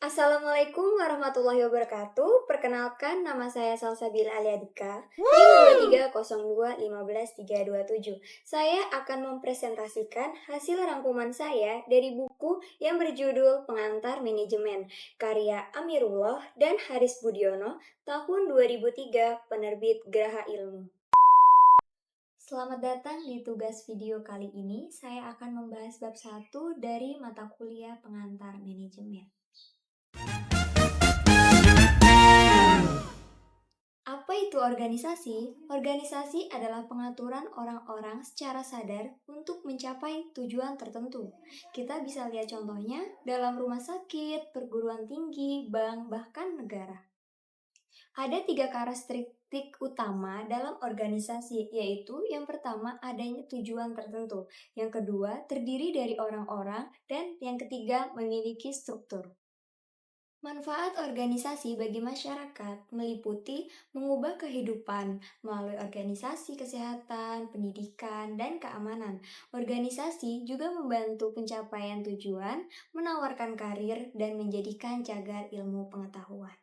Assalamualaikum warahmatullahi wabarakatuh. Perkenalkan, nama saya Salsabila Aliadika, NIM 2302151327. Saya akan mempresentasikan hasil rangkuman saya dari buku yang berjudul Pengantar Manajemen, karya Amirullah dan Haris Budiono, tahun 2003, penerbit Graha Ilmu. Selamat datang di tugas video kali ini. Saya akan membahas bab 1 dari mata kuliah Pengantar Manajemen. Apa itu organisasi? Organisasi adalah pengaturan orang-orang secara sadar untuk mencapai tujuan tertentu. Kita bisa lihat contohnya dalam rumah sakit, perguruan tinggi, bank, bahkan negara. Ada 3 karakteristik utama dalam organisasi, yaitu yang pertama adanya tujuan tertentu, yang kedua terdiri dari orang-orang, dan yang ketiga memiliki struktur. Manfaat organisasi bagi masyarakat meliputi mengubah kehidupan melalui organisasi kesehatan, pendidikan, dan keamanan. Organisasi juga membantu pencapaian tujuan, menawarkan karir, dan menjadikan cagar ilmu pengetahuan.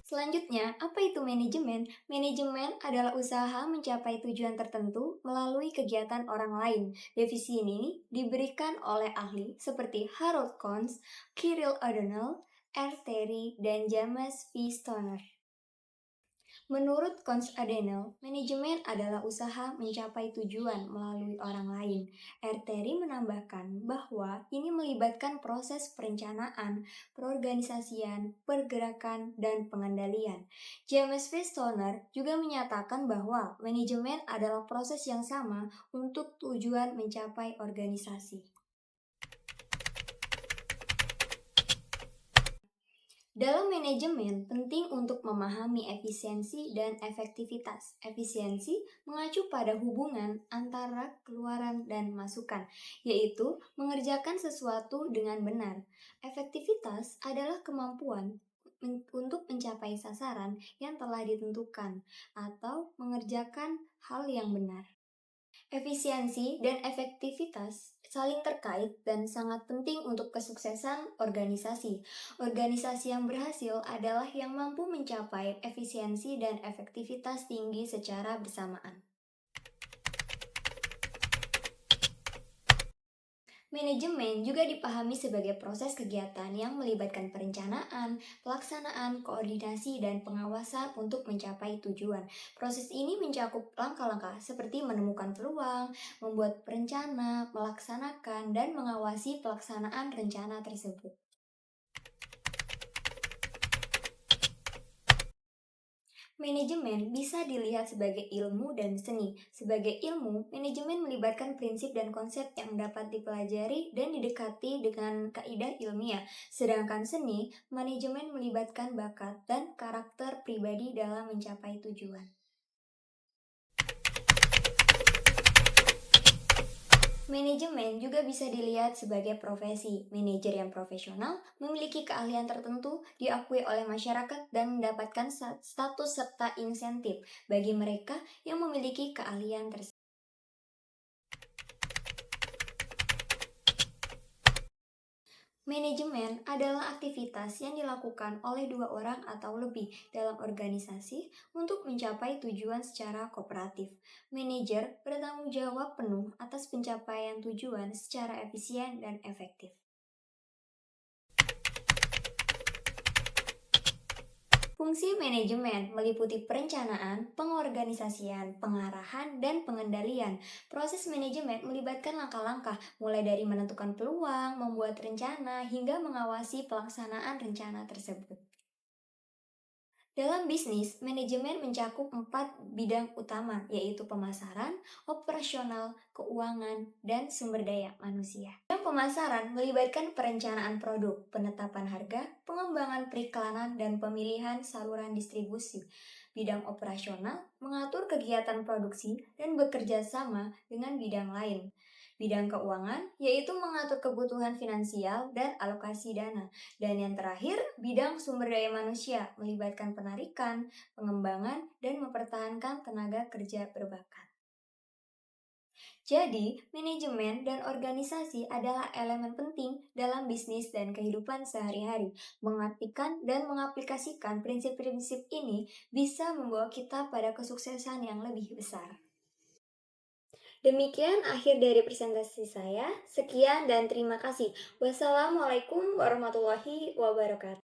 Selanjutnya, apa itu manajemen? Manajemen adalah usaha mencapai tujuan tertentu melalui kegiatan orang lain. Definisi ini diberikan oleh ahli seperti Harold Kohns, Kirill O'Donnell, R. Terry, dan James V. Stoner. Menurut Kohns O'Donnell, manajemen adalah usaha mencapai tujuan melalui orang lain. R. Terry menambahkan bahwa ini melibatkan proses perencanaan, perorganisasian, pergerakan, dan pengendalian. James V. Stoner juga menyatakan bahwa manajemen adalah proses yang sama untuk tujuan mencapai organisasi. Dalam manajemen, penting untuk memahami efisiensi dan efektivitas. Efisiensi mengacu pada hubungan antara keluaran dan masukan, yaitu mengerjakan sesuatu dengan benar. Efektivitas adalah kemampuan untuk mencapai sasaran yang telah ditentukan atau mengerjakan hal yang benar. Efisiensi dan efektivitas saling terkait dan sangat penting untuk kesuksesan organisasi. Organisasi yang berhasil adalah yang mampu mencapai efisiensi dan efektivitas tinggi secara bersamaan. Manajemen juga dipahami sebagai proses kegiatan yang melibatkan perencanaan, pelaksanaan, koordinasi, dan pengawasan untuk mencapai tujuan. Proses ini mencakup langkah-langkah seperti menemukan peluang, membuat rencana, melaksanakan, dan mengawasi pelaksanaan rencana tersebut. Manajemen bisa dilihat sebagai ilmu dan seni. Sebagai ilmu, manajemen melibatkan prinsip dan konsep yang dapat dipelajari dan didekati dengan kaidah ilmiah. Sedangkan seni, manajemen melibatkan bakat dan karakter pribadi dalam mencapai tujuan. Manajemen juga bisa dilihat sebagai profesi. Manajer yang profesional memiliki keahlian tertentu, diakui oleh masyarakat, dan mendapatkan status serta insentif bagi mereka yang memiliki keahlian tersebut. Manajemen adalah aktivitas yang dilakukan oleh 2 orang atau lebih dalam organisasi untuk mencapai tujuan secara kooperatif. Manajer bertanggung jawab penuh atas pencapaian tujuan secara efisien dan efektif. Fungsi manajemen meliputi perencanaan, pengorganisasian, pengarahan, dan pengendalian. Proses manajemen melibatkan langkah-langkah, mulai dari menentukan peluang, membuat rencana, hingga mengawasi pelaksanaan rencana tersebut. Dalam bisnis, manajemen mencakup 4 bidang utama, yaitu pemasaran, operasional, keuangan, dan sumber daya manusia. Bidang pemasaran melibatkan perencanaan produk, penetapan harga, pengembangan periklanan, dan pemilihan saluran distribusi. Bidang operasional mengatur kegiatan produksi dan bekerja sama dengan bidang lain. Bidang keuangan yaitu mengatur kebutuhan finansial dan alokasi dana. Dan yang terakhir, bidang sumber daya manusia melibatkan penarikan, pengembangan, dan mempertahankan tenaga kerja berbakat. Jadi, manajemen dan organisasi adalah elemen penting dalam bisnis dan kehidupan sehari-hari. Mengartikan dan mengaplikasikan prinsip-prinsip ini bisa membawa kita pada kesuksesan yang lebih besar. Demikian akhir dari presentasi saya. Sekian dan terima kasih. Wassalamualaikum warahmatullahi wabarakatuh.